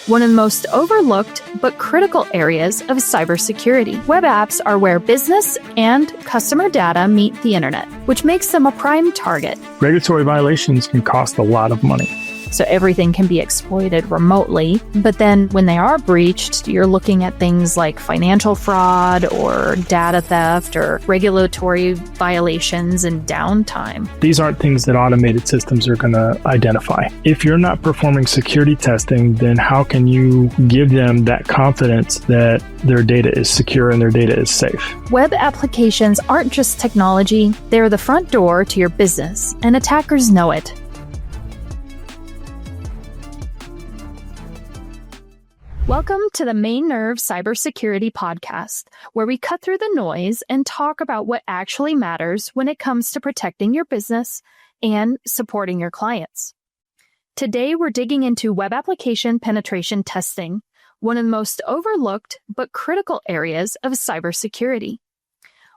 one of the most overlooked but critical areas of cybersecurity. Web apps are where business and customer data meet the internet, which makes them a prime target. Regulatory violations can cost a lot of money. So everything can be exploited remotely. But then when they are breached, you're looking at things like financial fraud or data theft or regulatory violations and downtime. These aren't things that automated systems are going to identify. If you're not performing security testing, then how can you give them that confidence that their data is secure and their data is safe? Web applications aren't just technology, they're the front door to your business, and attackers know it. Welcome to the MainNerve Cybersecurity Podcast, where we cut through the noise and talk about what actually matters when it comes to protecting your business and supporting your clients. Today, we're digging into web application penetration testing, one of the most overlooked but critical areas of cybersecurity.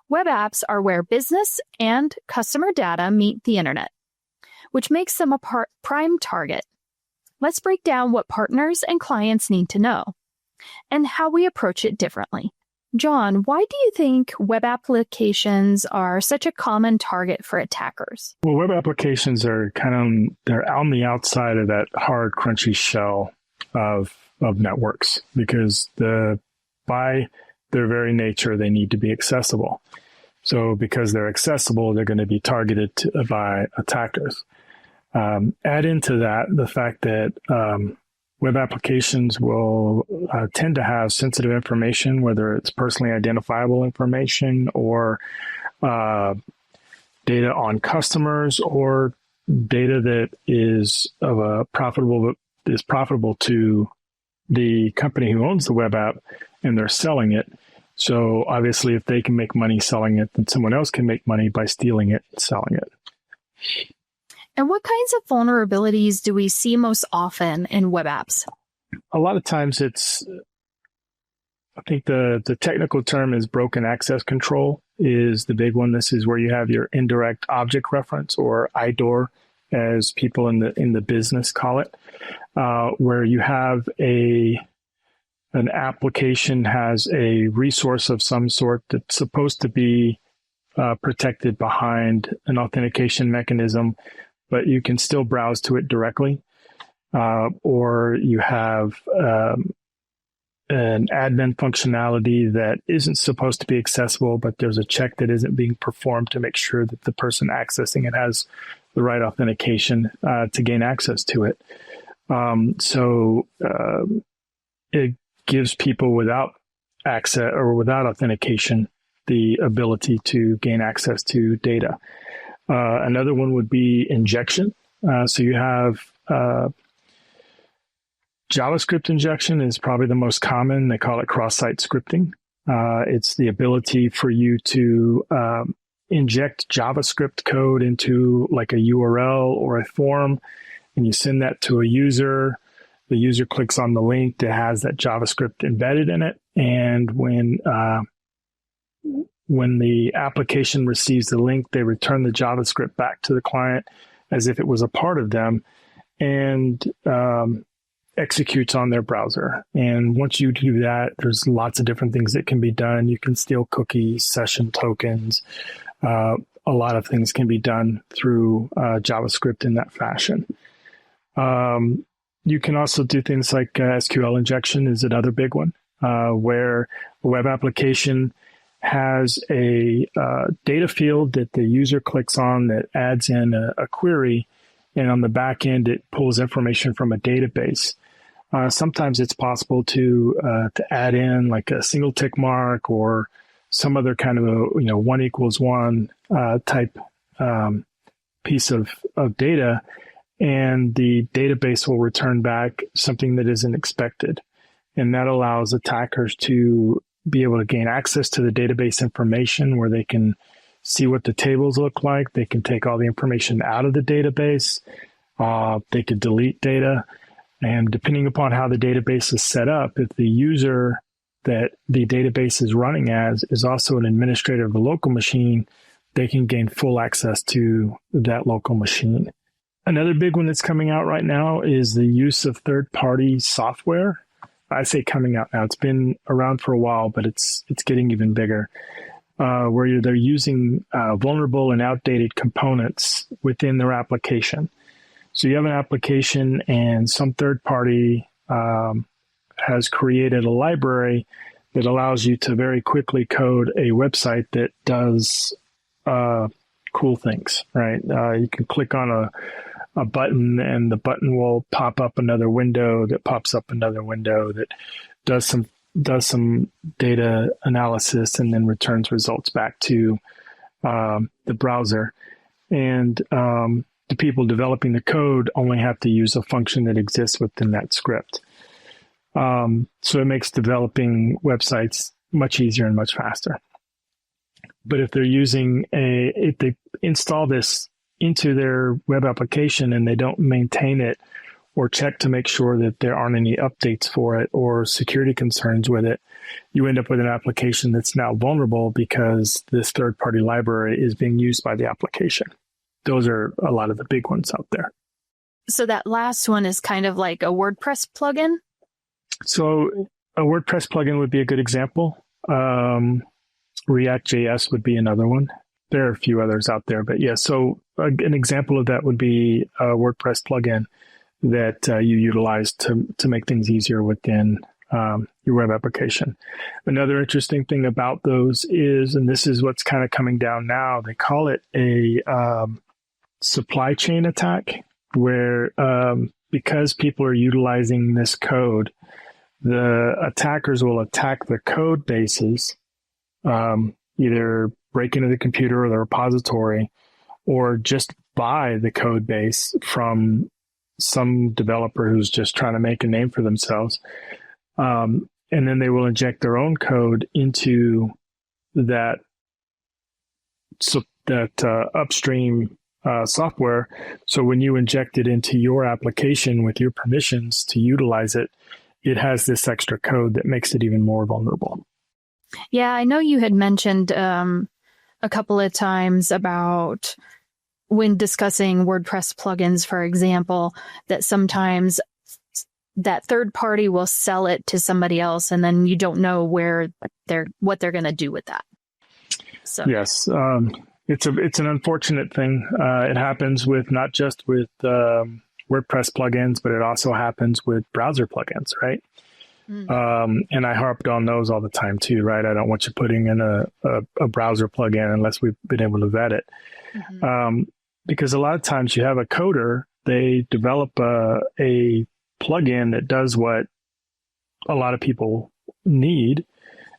Web apps are where business and customer data meet the internet, which makes them a prime target. Let's break down what partners and clients need to know and how we approach it differently. John, why do you think web applications are such a common target for attackers? Well, web applications are they're on the outside of that hard, crunchy shell of networks because by their very nature, they need to be accessible. So because they're accessible, they're going to be targeted by attackers. Add into that the fact that web applications will tend to have sensitive information, whether it's personally identifiable information or data on customers or data that is profitable to the company who owns the web app and they're selling it. So obviously, if they can make money selling it, then someone else can make money by stealing it and selling it. And what kinds of vulnerabilities do we see most often in web apps? A lot of times I think the technical term is broken access control is the big one. This is where you have your indirect object reference or IDOR, as people in the business call it, where you have an application has a resource of some sort that's supposed to be protected behind an authentication mechanism, but you can still browse to it directly. Or you have an admin functionality that isn't supposed to be accessible, but there's a check that isn't being performed to make sure that the person accessing it has the right authentication to gain access to it. So it gives people without access or without authentication the ability to gain access to data. Another one would be injection. So you have JavaScript injection is probably the most common. They call it cross-site scripting. It's the ability for you to inject JavaScript code into like a URL or a form, and you send that to a user. The user clicks on the link that has that JavaScript embedded in it, and when the application receives the link, they return the JavaScript back to the client as if it was a part of them and executes on their browser. And once you do that, there's lots of different things that can be done. You can steal cookies, session tokens. A lot of things can be done through JavaScript in that fashion. You can also do things like SQL injection is another big one, where a web application has a data field that the user clicks on that adds in a query, and on the back end it pulls information from a database. Sometimes it's possible to add in like a single tick mark or some other kind of a 1 = 1 type piece of data, and the database will return back something that isn't expected, and that allows attackers to be able to gain access to the database information where they can see what the tables look like. They can take all the information out of the database. They could delete data. And depending upon how the database is set up, if the user that the database is running as is also an administrator of the local machine, they can gain full access to that local machine. Another big one that's coming out right now is the use of third-party software. I say coming out now. It's been around for a while, but it's getting even bigger, where they're using vulnerable and outdated components within their application. So you have an application and some third party has created a library that allows you to very quickly code a website that does cool things, right? You can click on a button and the button will pop up another window that pops up another window that does some data analysis and then returns results back to the browser. And the people developing the code only have to use a function that exists within that script. So it makes developing websites much easier and much faster. But if if they install this into their web application and they don't maintain it or check to make sure that there aren't any updates for it or security concerns with it, you end up with an application that's now vulnerable because this third-party library is being used by the application. Those are a lot of the big ones out there. So that last one is kind of like a WordPress plugin? So a WordPress plugin would be a good example. React.js would be another one. There are a few others out there, but yeah. So an example of that would be a WordPress plugin that you utilize to make things easier within your web application. Another interesting thing about those is, and this is what's kind of coming down now, they call it a supply chain attack, where because people are utilizing this code, the attackers will attack the code bases, either break into the computer or the repository, or just buy the code base from some developer who's just trying to make a name for themselves. And then they will inject their own code into that upstream software. So when you inject it into your application with your permissions to utilize it, it has this extra code that makes it even more vulnerable. Yeah, I know you had mentioned a couple of times about when discussing WordPress plugins, for example, that sometimes that third party will sell it to somebody else and then you don't know what they're going to do with that. So yes, it's an unfortunate thing. It happens with not just with WordPress plugins, but it also happens with browser plugins, right? And I harped on those all the time too, right? I don't want you putting in a browser plugin unless we've been able to vet it. Mm-hmm. Because a lot of times you have a coder, they develop a plugin that does what a lot of people need,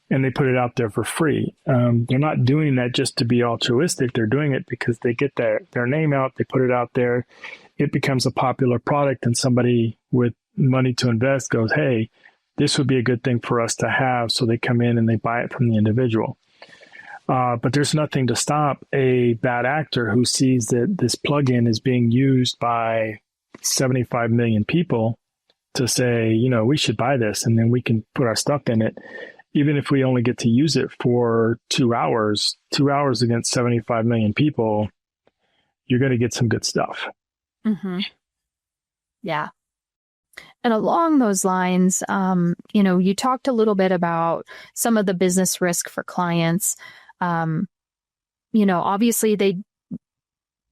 and they put it out there for free. They're not doing that just to be altruistic. They're doing it because they get their name out, they put it out there, it becomes a popular product, and somebody with money to invest goes, hey, this would be a good thing for us to have. So they come in and they buy it from the individual. But there's nothing to stop a bad actor who sees that this plugin is being used by 75 million people to say, we should buy this and then we can put our stuff in it. Even if we only get to use it for 2 hours against 75 million people, you're going to get some good stuff. Mm-hmm. Yeah. And along those lines, you talked a little bit about some of the business risk for clients. Obviously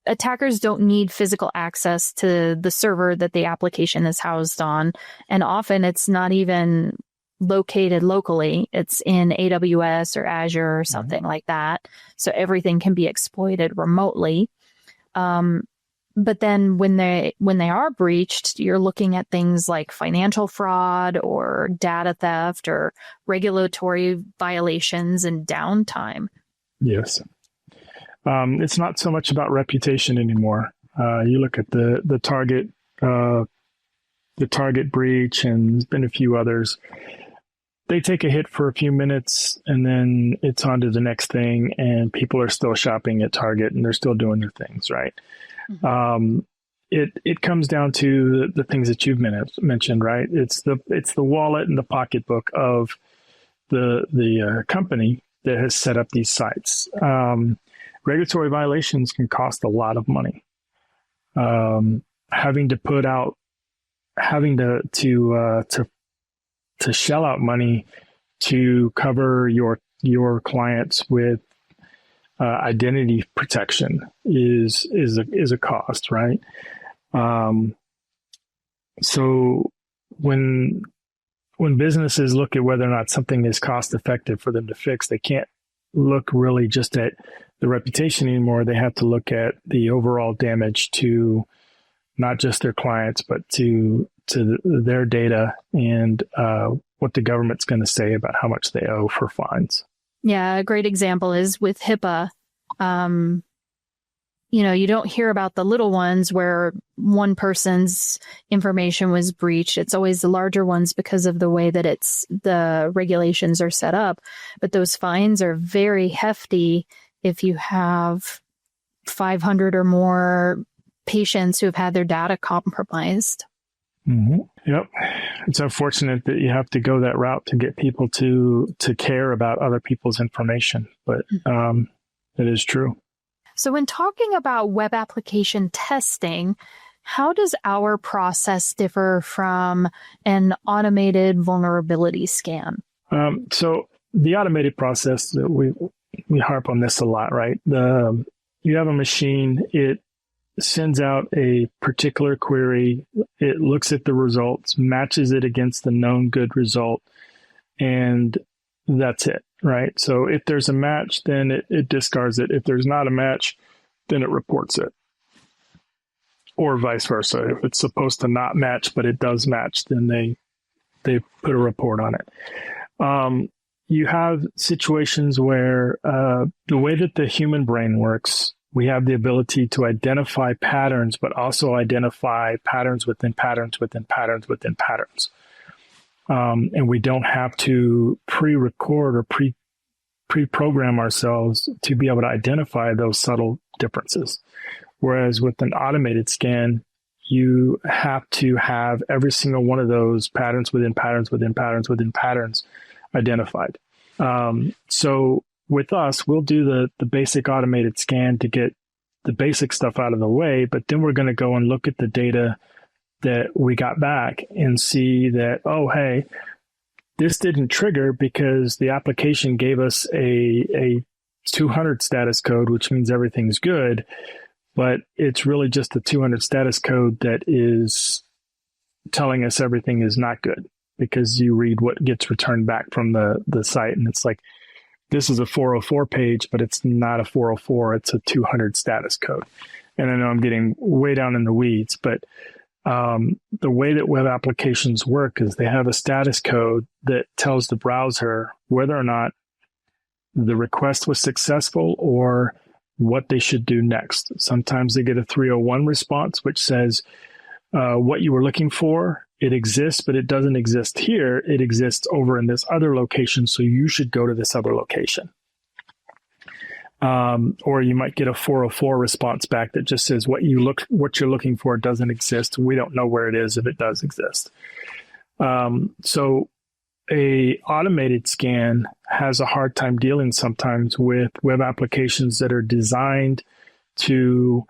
attackers don't need physical access to the server that the application is housed on. And often it's not even located locally. It's in AWS or Azure or something like that. So everything can be exploited remotely. But then when they are breached, you're looking at things like financial fraud or data theft or regulatory violations and downtime. Yes. It's not so much about reputation anymore. You look at the Target breach, and there's been a few others. They take a hit for a few minutes and then it's on to the next thing, and people are still shopping at Target and they're still doing their things, right? Mm-hmm. It comes down to the things that you've mentioned, right? It's the wallet and the pocketbook of the company that has set up these sites. Regulatory violations can cost a lot of money. having to shell out money to cover your clients with identity protection is a cost, right? So when businesses look at whether or not something is cost effective for them to fix, they can't look really just at the reputation anymore. They have to look at the overall damage to not just their clients, but to their data and what the government's going to say about how much they owe for fines. Yeah, a great example is with HIPAA. You don't hear about the little ones where one person's information was breached. It's always the larger ones because of the way that the regulations are set up. But those fines are very hefty if you have 500 or more patients who have had their data compromised. Mm-hmm. Yep. It's unfortunate that you have to go that route to get people to care about other people's information, but it is true. So when talking about web application testing, how does our process differ from an automated vulnerability scan? So the automated process, we harp on this a lot, right? You have a machine, it sends out a particular query, it looks at the results, matches it against the known good result, and that's it, right? So if there's a match, then it discards it. If there's not a match, then it reports it. Or vice versa. If it's supposed to not match, but it does match, then they put a report on it. You have situations where the way that the human brain works, we have the ability to identify patterns, but also identify patterns within patterns within patterns within patterns. And we don't have to pre-record or pre-program ourselves to be able to identify those subtle differences. Whereas with an automated scan, you have to have every single one of those patterns within patterns within patterns within patterns identified. So with us, we'll do the basic automated scan to get the basic stuff out of the way, but then we're going to go and look at the data that we got back and see that, oh, hey, this didn't trigger because the application gave us a 200 status code, which means everything's good, but it's really just a 200 status code that is telling us everything is not good, because you read what gets returned back from the site, and it's like, this is a 404 page, but it's not a 404, it's a 200 status code. And I know I'm getting way down in the weeds, but the way that web applications work is they have a status code that tells the browser whether or not the request was successful or what they should do next. Sometimes they get a 301 response, which says what you were looking for, it exists, but it doesn't exist here. It exists over in this other location, so you should go to this other location. Or you might get a 404 response back that just says what you're looking for doesn't exist. We don't know where it is if it does exist. So a automated scan has a hard time dealing sometimes with web applications that are designed to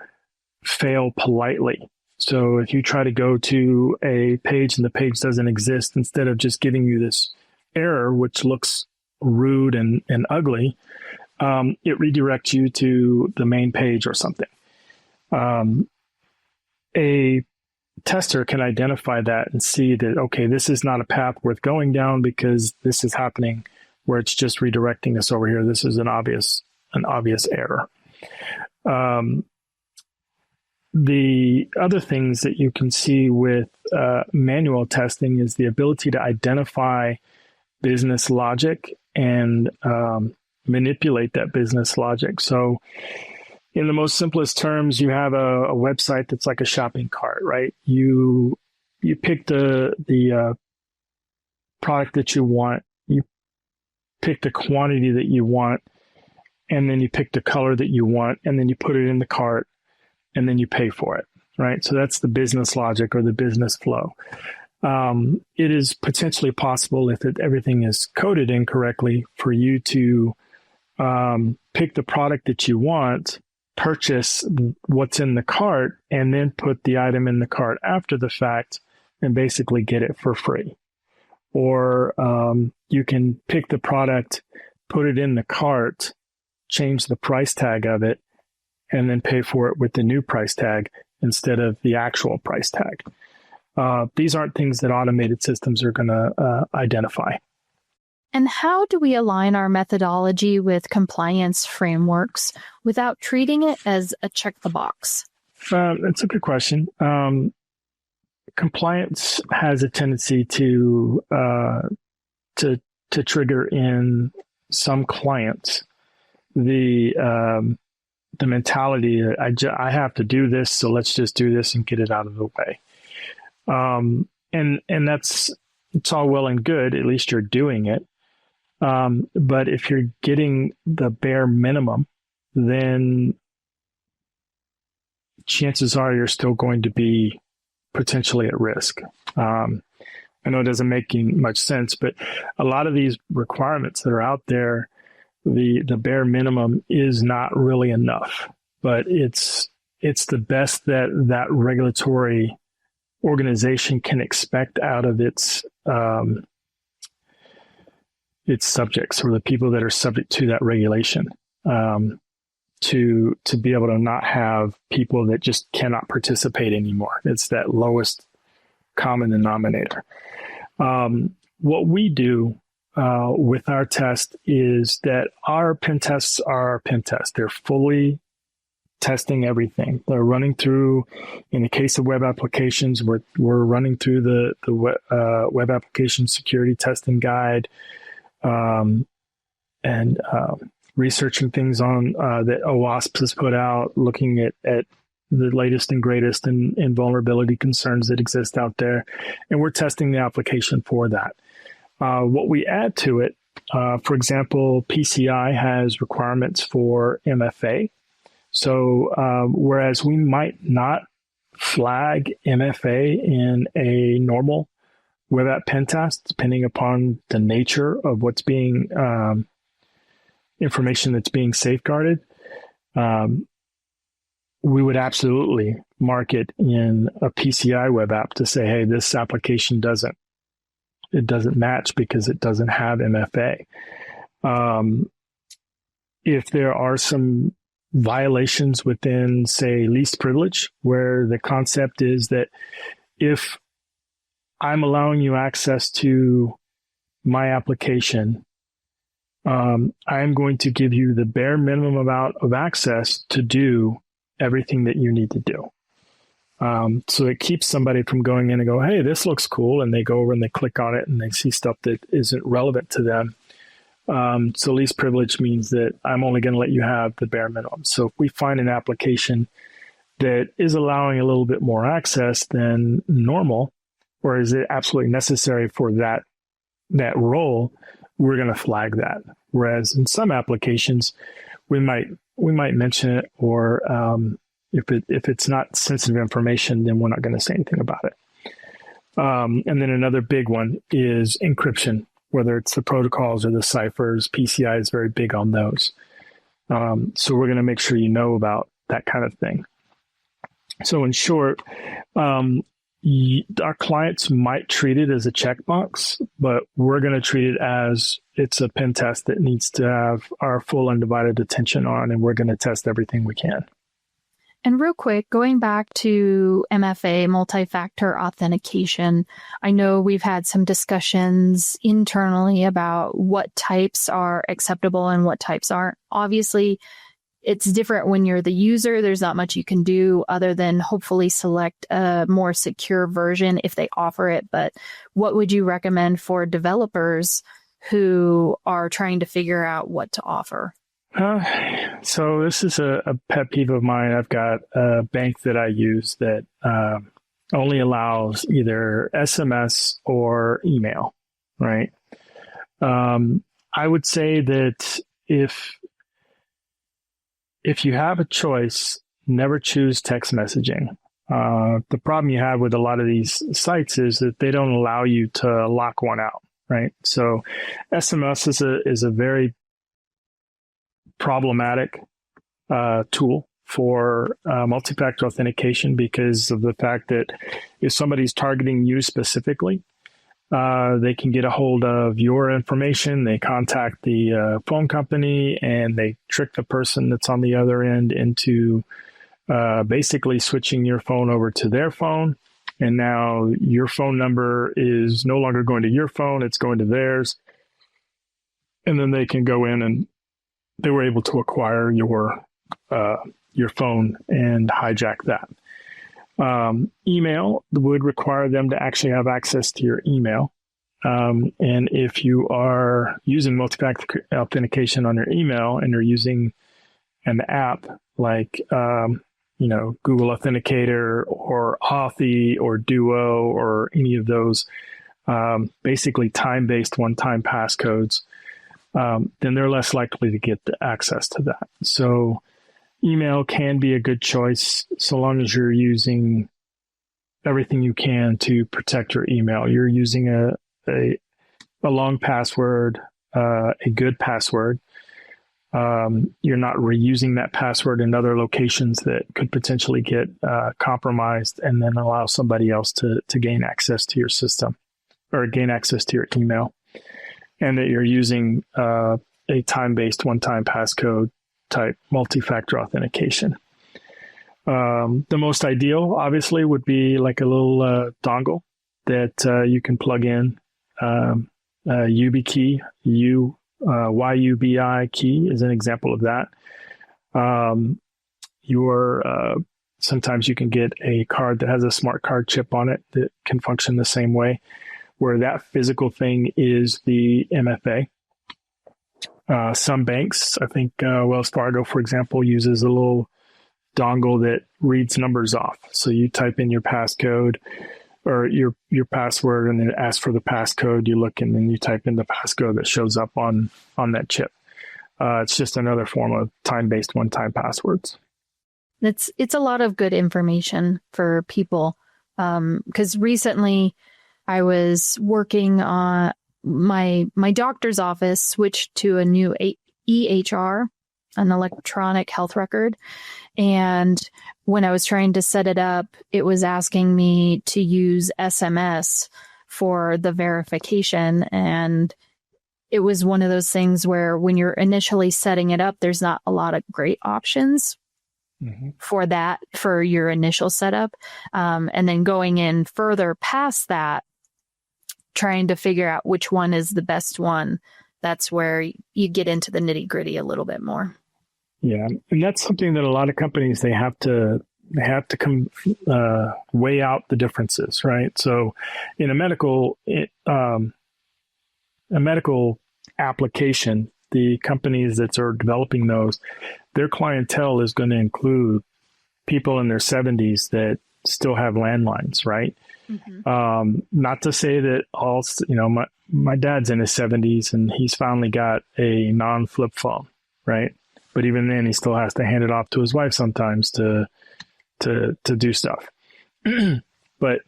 fail politely. So if you try to go to a page and the page doesn't exist, instead of just giving you this error, which looks rude and ugly, it redirects you to the main page or something. A tester can identify that and see that, okay, this is not a path worth going down because this is happening where it's just redirecting us over here. This is an obvious error. The other things that you can see with manual testing is the ability to identify business logic and manipulate that business logic. So in the most simplest terms, you have a website that's like a shopping cart, right? You pick the product that you want, you pick the quantity that you want, and then you pick the color that you want, and then you put it in the cart, and then you pay for it, right? So that's the business logic or the business flow. It is potentially possible, if everything is coded incorrectly, for you to pick the product that you want purchase what's in the cart and then put the item in the cart after the fact and basically get it for free. Or you can pick the product, put it in the cart, change the price tag of it, and then pay for it with the new price tag instead of the actual price tag. These aren't things that automated systems are going to identify. And how do we align our methodology with compliance frameworks without treating it as a check the box? That's a good question. Compliance has a tendency to trigger in some clients the mentality that I have to do this, so let's just do this and get it out of the way. And it's all well and good. At least you're doing it. But if you're getting the bare minimum, then chances are you're still going to be potentially at risk. I know it doesn't make much sense, but a lot of these requirements that are out there, the bare minimum is not really enough, but it's the best that regulatory organization can expect out of its subjects, or the people that are subject to that regulation, to be able to not have people that just cannot participate anymore. It's that lowest common denominator. What we do with our test is that our pen tests are pen tests. They're fully testing everything. They're running through, in the case of web applications, we're running through the web application security testing guide, and researching things on that OWASP has put out, looking at the latest and greatest in vulnerability concerns that exist out there. And we're testing the application for that. What we add to it, for example, PCI has requirements for MFA. So whereas we might not flag MFA in a normal web app pen test, depending upon the nature of what's being information that's being safeguarded, we would absolutely mark it in a PCI web app to say, hey, this application doesn't match because it doesn't have MFA. If there are some violations within, say, least privilege, where the concept is that if I'm allowing you access to my application, I'm going to give you the bare minimum amount of access to do everything that you need to do. So it keeps somebody from going in and go, hey, this looks cool. And they go over and they click on it and they see stuff that isn't relevant to them. So least privilege means that I'm only going to let you have the bare minimum. So if we find an application that is allowing a little bit more access than normal, or is it absolutely necessary for that role, we're going to flag that. Whereas in some applications, we might mention it, or if it's not sensitive information, then we're not going to say anything about it. And then another big one is encryption, whether it's the protocols or the ciphers. PCI is very big on those. So we're going to make sure you know about that kind of thing. So in short, our clients might treat it as a checkbox, but we're going to treat it as it's a pen test that needs to have our full undivided attention on, and we're going to test everything we can. And real quick, going back to MFA, multi-factor authentication, I know we've had some discussions internally about what types are acceptable and what types aren't. Obviously, it's different when you're the user. There's not much you can do other than hopefully select a more secure version if they offer it. But what would you recommend for developers who are trying to figure out what to offer? So this is a pet peeve of mine. I've got a bank that I use that only allows either SMS or email, right? I would say that if you have a choice, never choose text messaging. The problem you have with a lot of these sites is that they don't allow you to lock one out, right? So SMS is a very problematic tool for multi-factor authentication because of the fact that if somebody's targeting you specifically, they can get a hold of your information. They contact the phone company and they trick the person that's on the other end into basically switching your phone over to their phone. And now your phone number is no longer going to your phone, it's going to theirs. And then they can go in and they were able to acquire your phone and hijack that. Email would require them to actually have access to your email. And if you are using multi-factor authentication on your email and you're using an app like, Google Authenticator or Authy or Duo or any of those, basically time-based one-time passcodes, then they're less likely to get the access to that. So email can be a good choice so long as you're using everything you can to protect your email. You're using a long password, a good password. You're not reusing that password in other locations that could potentially get compromised and then allow somebody else to gain access to your system or gain access to your email. And that you're using a time-based one-time passcode type multi-factor authentication. The most ideal, obviously, would be like a little dongle that you can plug in. YubiKey, YUBI key is an example of that. Sometimes you can get a card that has a smart card chip on it that can function the same way, where that physical thing is the MFA. Some banks, I think Wells Fargo, for example, uses a little dongle that reads numbers off. So you type in your passcode or your password and then it asks for the passcode. You look and then you type in the passcode that shows up on that chip. It's just another form of time-based one-time passwords. It's a lot of good information for people because recently I was working on my doctor's office switched to a new EHR, an electronic health record. And when I was trying to set it up, it was asking me to use SMS for the verification. And it was one of those things where when you're initially setting it up, there's not a lot of great options for that, for your initial setup. And then going in further past that, trying to figure out which one is the best one, that's where you get into the nitty gritty a little bit more. Yeah, and that's something that a lot of companies, they have to come weigh out the differences, right? So in a medical application, the companies that are developing those, their clientele is going to include people in their 70s that still have landlines, right? Not to say that all, my dad's in his 70s and he's finally got a non-flip phone, right? But even then, he still has to hand it off to his wife sometimes to do stuff. But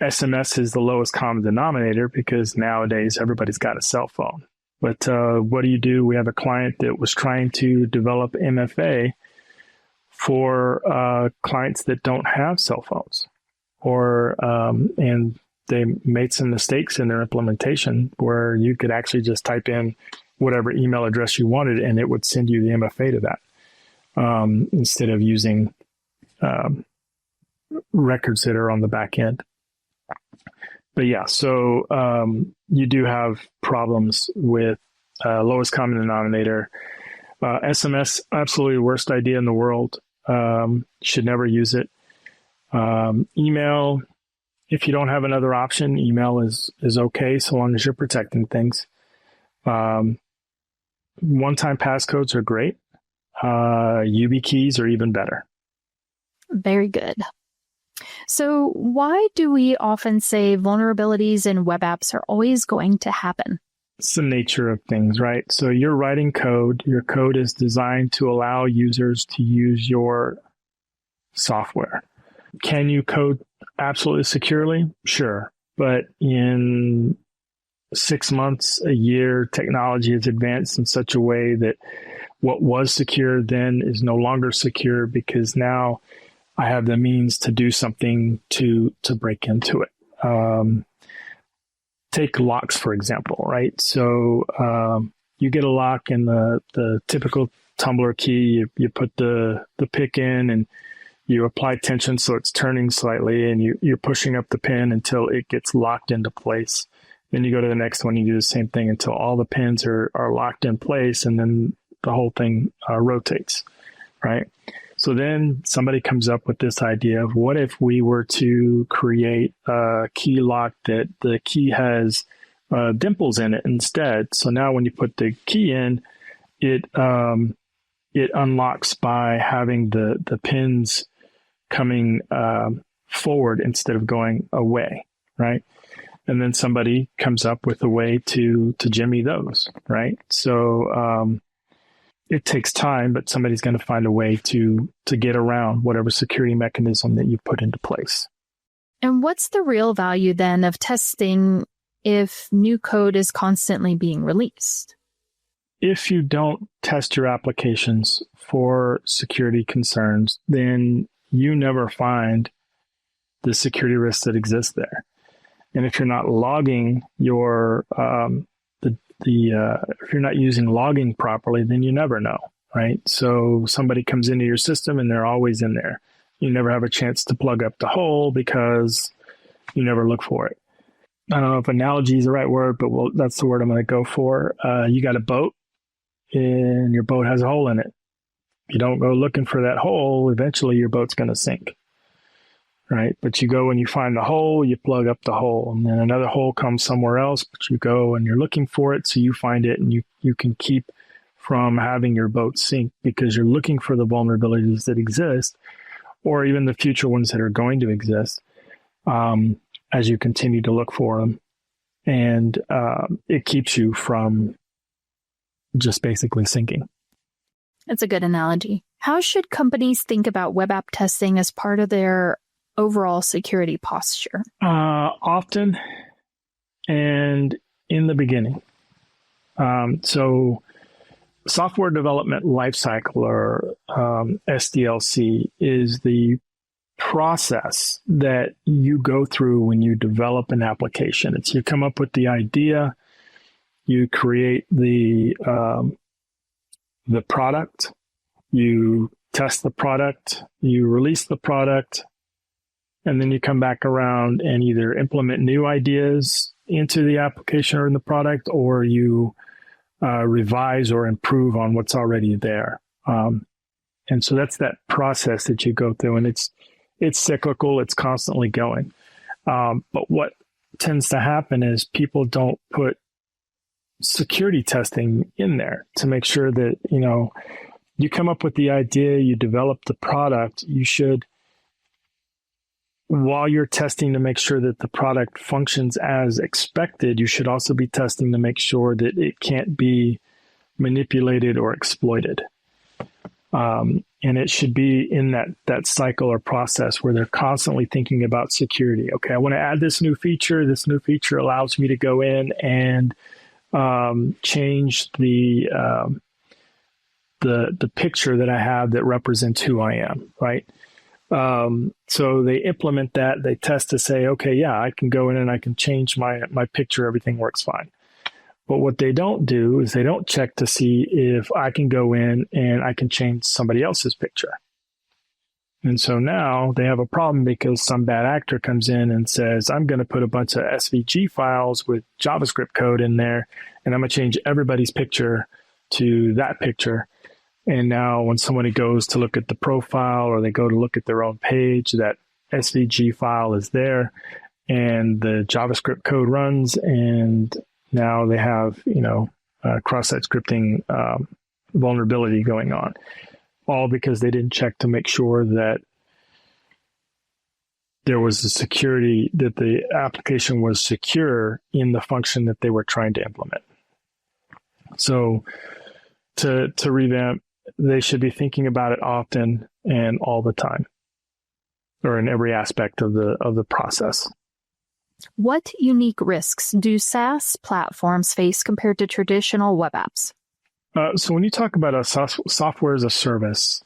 SMS is the lowest common denominator because nowadays everybody's got a cell phone. But what do? We have a client that was trying to develop MFA for clients that don't have cell phones. And they made some mistakes in their implementation where you could actually just type in whatever email address you wanted and it would send you the MFA to that instead of using records that are on the back end. But yeah, so you do have problems with lowest common denominator. SMS, absolutely the worst idea in the world. Should never use it. Email, if you don't have another option, email is okay so long as you're protecting things. One-time passcodes are great. YubiKeys are even better. Very good. So why do we often say vulnerabilities in web apps are always going to happen? It's the nature of things, right? So you're writing code. Your code is designed to allow users to use your software. Can you code absolutely securely? Sure. But in 6 months, a year, technology has advanced in such a way that what was secure then is no longer secure because now I have the means to do something to break into it. Take locks, for example, right? So you get a lock in the typical tumbler key. You put the pick in and you apply tension so it's turning slightly, and you're pushing up the pin until it gets locked into place. Then you go to the next one, you do the same thing until all the pins are locked in place, and then the whole thing rotates, right? So then somebody comes up with this idea of what if we were to create a key lock that the key has dimples in it instead. So now when you put the key in, it unlocks by having the pins coming forward instead of going away, right? And then somebody comes up with a way to jimmy those, right? So it takes time, but somebody's going to find a way to get around whatever security mechanism that you put into place. And what's the real value then of testing if new code is constantly being released? If you don't test your applications for security concerns, then you never find the security risks that exist there. And if you're not logging your if you're not using logging properly, then you never know, right? So somebody comes into your system and they're always in there. You never have a chance to plug up the hole because you never look for it. I don't know if analogy is the right word, but that's the word I'm going to go for. You got a boat and your boat has a hole in it. If you don't go looking for that hole, eventually your boat's going to sink, right? But you go and you find the hole, you plug up the hole, and then another hole comes somewhere else, but you go and you're looking for it, so you find it, and you can keep from having your boat sink because you're looking for the vulnerabilities that exist, or even the future ones that are going to exist as you continue to look for them. And it keeps you from just basically sinking. That's a good analogy. How should companies think about web app testing as part of their overall security posture? Often and in the beginning. So software development lifecycle, or SDLC, is the process that you go through when you develop an application. It's you come up with the idea, you create the product, you test the product, you release the product, and then you come back around and either implement new ideas into the application or in the product, or you revise or improve on what's already there. And so that's that process that you go through, and it's cyclical, it's constantly going. But what tends to happen is people don't put security testing in there to make sure that, you come up with the idea, you develop the product, you should, while you're testing to make sure that the product functions as expected, you should also be testing to make sure that it can't be manipulated or exploited. And it should be in that cycle or process where they're constantly thinking about security. Okay, I want to add this new feature. This new feature allows me to go in and change the picture that I have that represents who I am, right? So they implement that, they test to say, okay, yeah, I can go in and I can change my picture, everything works fine. But what they don't do is they don't check to see if I can go in and I can change somebody else's picture. And so now they have a problem because some bad actor comes in and says, I'm going to put a bunch of SVG files with JavaScript code in there, and I'm going to change everybody's picture to that picture. And now when somebody goes to look at the profile or they go to look at their own page, that SVG file is there and the JavaScript code runs, and now they have, cross-site scripting vulnerability going on, all because they didn't check to make sure that there was a security, that the application was secure in the function that they were trying to implement. So to revamp, they should be thinking about it often and all the time, or in every aspect of the process. What unique risks do SaaS platforms face compared to traditional web apps? So when you talk about a software as a service,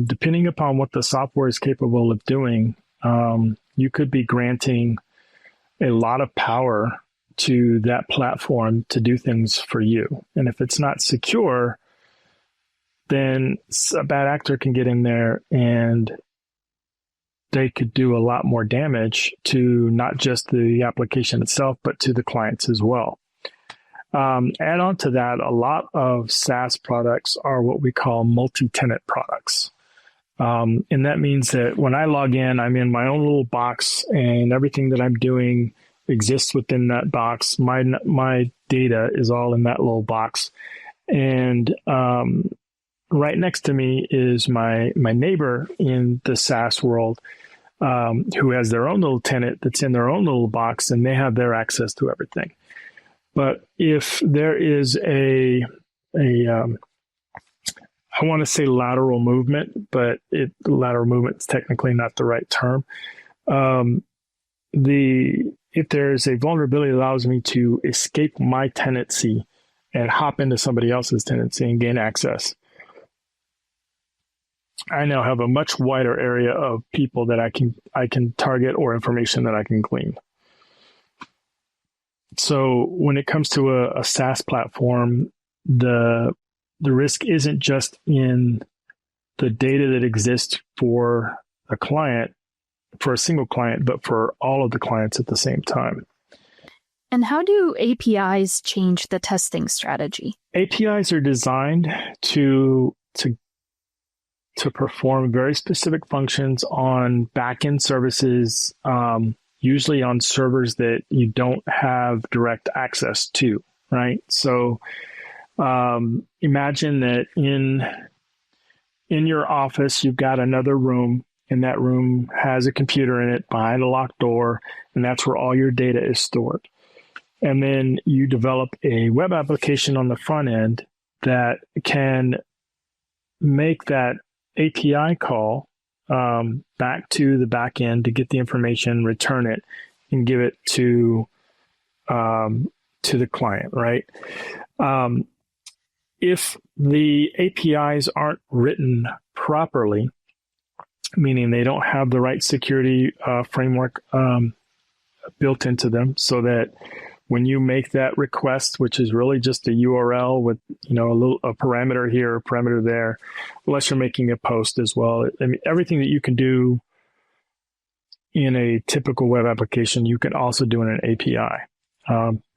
depending upon what the software is capable of doing, you could be granting a lot of power to that platform to do things for you. And if it's not secure, then a bad actor can get in there and they could do a lot more damage to not just the application itself, but to the clients as well. Add on to that, a lot of SaaS products are what we call multi-tenant products. And that means that when I log in, I'm in my own little box and everything that I'm doing exists within that box. My data is all in that little box. And right next to me is my neighbor in the SaaS world who has their own little tenant that's in their own little box, and they have their access to everything. But if there is I want to say lateral movement, but lateral movement is technically not the right term. If there's a vulnerability that allows me to escape my tenancy and hop into somebody else's tenancy and gain access, I now have a much wider area of people that I can target or information that I can glean. So when it comes to a SaaS platform, the risk isn't just in the data that exists for a client, for a single client, but for all of the clients at the same time. And how do APIs change the testing strategy? APIs are designed to perform very specific functions on back-end services, usually on servers that you don't have direct access to, right? So imagine that in your office, you've got another room, and that room has a computer in it behind a locked door, and that's where all your data is stored. And then you develop a web application on the front end that can make that API call back to the back end to get the information, return it, and give it to the client, right? If the APIs aren't written properly, meaning they don't have the right security framework built into them, so that when you make that request, which is really just a URL with a parameter here, a parameter there, unless you're making a post as well. I mean, everything that you can do in a typical web application, you can also do in an API,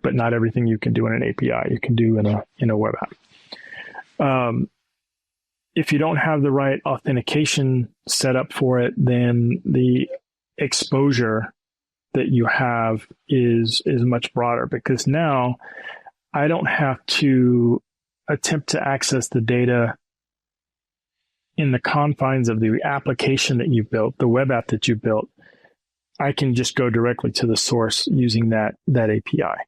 but not everything you can do in an API you can do in a web app. If you don't have the right authentication set up for it, then the exposure that you have is much broader, because now I don't have to attempt to access the data in the confines of the application that you built, the web app that you built. I can just go directly to the source using that API.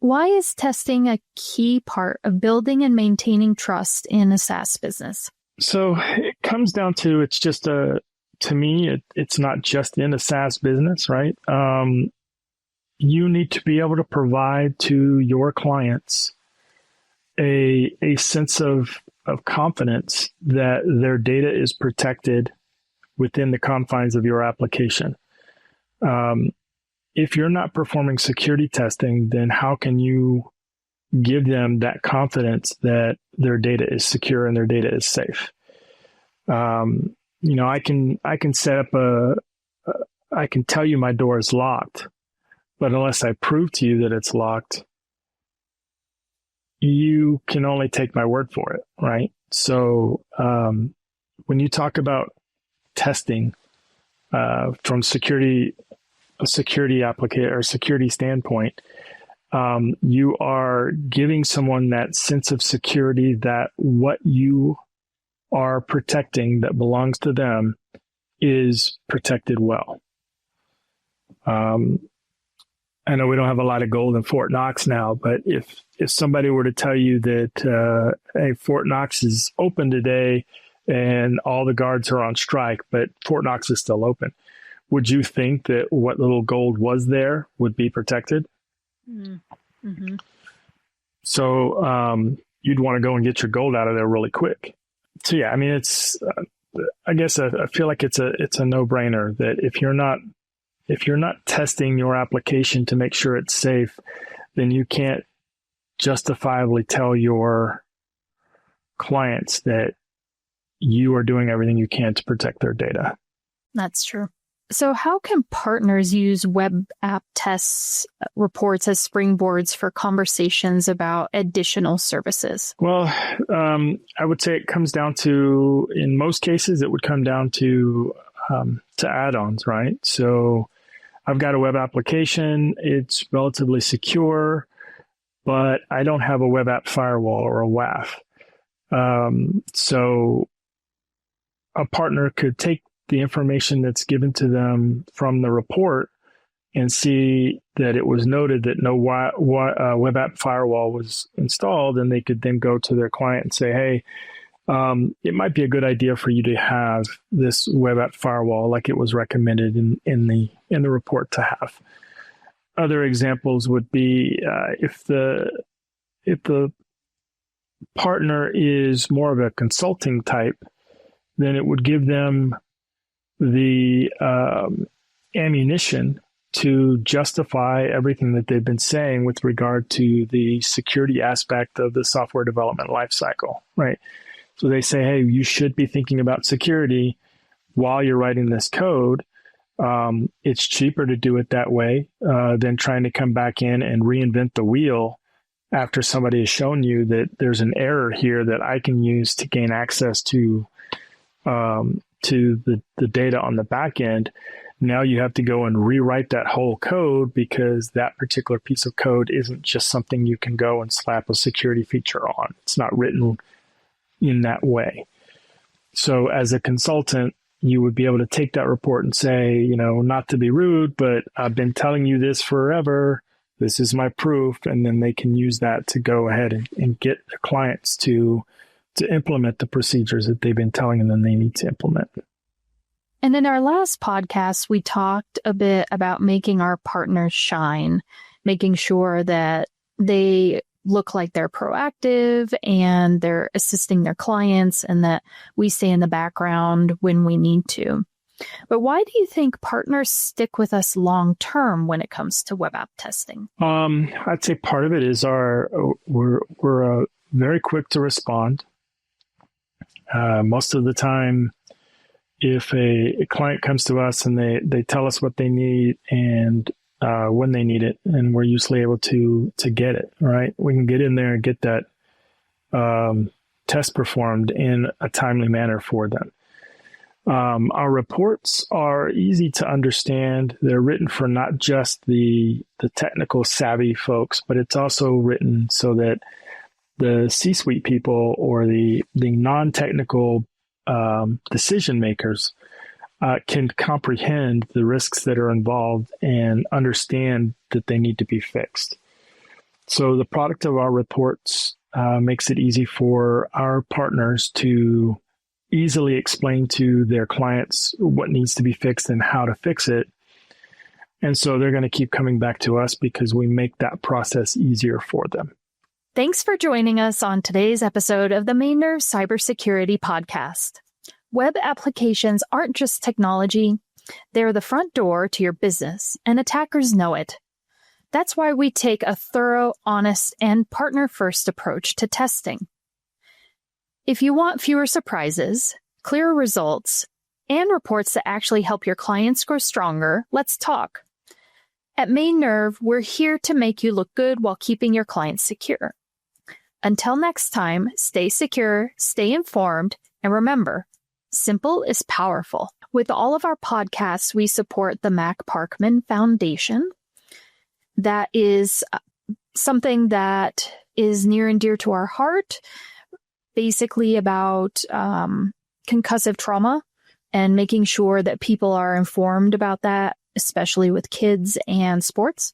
Why is testing a key part of building and maintaining trust in a SaaS business? So it comes down to, to me, it's not just in a SaaS business, right? You need to be able to provide to your clients a sense of confidence that their data is protected within the confines of your application. If you're not performing security testing, then how can you give them that confidence that their data is secure and their data is safe? I can set up I can tell you my door is locked, but unless I prove to you that it's locked, you can only take my word for it, right? So when you talk about testing from a security applicator or security standpoint, you are giving someone that sense of security that what you are protecting that belongs to them is protected well. I know we don't have a lot of gold in Fort Knox now, but if somebody were to tell you that, hey, Fort Knox is open today and all the guards are on strike, but Fort Knox is still open, would you think that what little gold was there would be protected? Mm-hmm. So you'd want to go and get your gold out of there really quick. So yeah, I mean, I guess I feel like it's a no-brainer that if you're not testing your application to make sure it's safe, then you can't justifiably tell your clients that you are doing everything you can to protect their data. That's true. So how can partners use web app tests reports as springboards for conversations about additional services? Well, I would say it comes down to, in most cases, it would come down to add-ons, right? So I've got a web application. It's relatively secure, but I don't have a web app firewall or a WAF. So a partner could take the information that's given to them from the report and see that it was noted that no web app firewall was installed, and they could then go to their client and say, hey, it might be a good idea for you to have this web app firewall like it was recommended in the report to have. Other examples would be if the partner is more of a consulting type, then it would give them the ammunition to justify everything that they've been saying with regard to the security aspect of the software development lifecycle, right? So they say, hey, you should be thinking about security while you're writing this code. It's cheaper to do it that way than trying to come back in and reinvent the wheel after somebody has shown you that there's an error here that I can use to gain access to the data on the back end. Now you have to go and rewrite that whole code because that particular piece of code isn't just something you can go and slap a security feature on. It's not written in that way. So as a consultant, you would be able to take that report and say, not to be rude, but I've been telling you this forever. This is my proof. And then they can use that to go ahead and get their clients to implement the procedures that they've been telling them they need to implement. And in our last podcast, we talked a bit about making our partners shine, making sure that they look like they're proactive and they're assisting their clients and that we stay in the background when we need to. But why do you think partners stick with us long term when it comes to web app testing? I'd say part of it is we're very quick to respond. Most of the time, if a client comes to us and they tell us what they need and when they need it, and we're usually able to get it, right? We can get in there and get that test performed in a timely manner for them. Our reports are easy to understand. They're written for not just the technical savvy folks, but it's also written so that the C-suite people or the non-technical decision makers can comprehend the risks that are involved and understand that they need to be fixed. So the product of our reports makes it easy for our partners to easily explain to their clients what needs to be fixed and how to fix it. And so they're going to keep coming back to us because we make that process easier for them. Thanks for joining us on today's episode of the MainNerve Cybersecurity Podcast. Web applications aren't just technology. They're the front door to your business, and attackers know it. That's why we take a thorough, honest, and partner-first approach to testing. If you want fewer surprises, clearer results, and reports that actually help your clients grow stronger, let's talk. At MainNerve, we're here to make you look good while keeping your clients secure. Until next time, stay secure, stay informed, and remember, simple is powerful. With all of our podcasts, we support the Mac Parkman Foundation. That is something that is near and dear to our heart, basically about concussive trauma and making sure that people are informed about that, especially with kids and sports.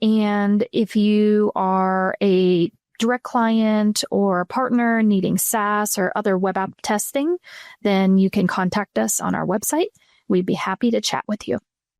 And if you are a direct client or a partner needing SaaS or other web app testing, then you can contact us on our website. We'd be happy to chat with you.